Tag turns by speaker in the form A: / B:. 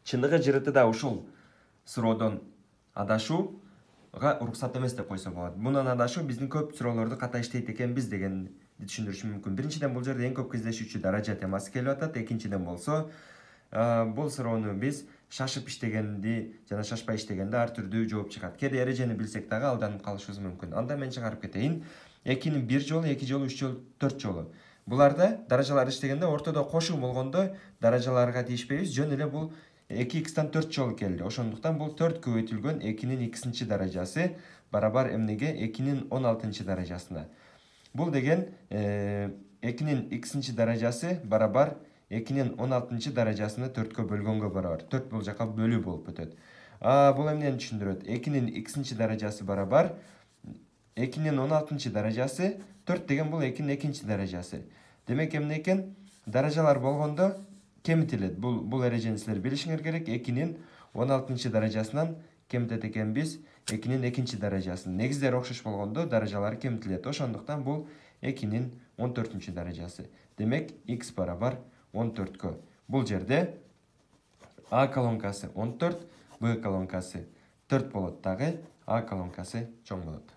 A: чындыгы жырытыда ушул суроодон адашууга уруксат эмес деп койсо болот. Мундан адашуу биздин көп суроолорду ката иштейт экенбиз дегенди түшүндүрүшүм мүмкүн. Биринчиден бул жерде эң көп кездешүүчү даража темасы келип атат. Экинчиден болсо бул суроону биз шашып иштегенди жана шашпай иштегенде ар түрдүү жооп чыгат. Кээде эрежени билсек дагы алданып калышыбыз мүмкүн. Анда мен чыгарып кетейин. 2-нин 1 жолу, 2 жолу, 3 жолу, 4 жолу. Буларда даражалар иштегенде ортодо кошуу болгондо даражаларга тийишпейбиз. Жөн эле бул 2x'тан 4 жолу келди. Ошондуктан бул 4 көбөйтүлгөн 2-нин x'инчи даражасы барабар эмнеге 2-нин 16-нчы даражасына. Бул деген 2-нин x'инчи даражасы барабар 2-нин 16-нчы даражасыны 4кө бөлгөнгө барабар. 4 бул жака бөлүү болуп өтөт. Бул эмнени түшүндүрөт? 2-нин x'инчи даражасы барабар 2-нин 16-нчы даражасы, 4 деген бул 2-нин 2-нчи даражасы. Демек эмне экен? Даражалар болгондо кемитилет. Бул эрежени силер билишиңер керек. 2-нин 16-нчы даражасынан кемитет экенбиз 2-нин 2-нчи даражасын. Негиздери окшош болгондо даражалары кемитилет. Ошондуктан бул 2-нин 14-нчы даражасы. Демек x барабар 14кө. Бул жерде А колонкасы 14, Б колонкасы 4 болот дагы, А колонкасы чоң болот.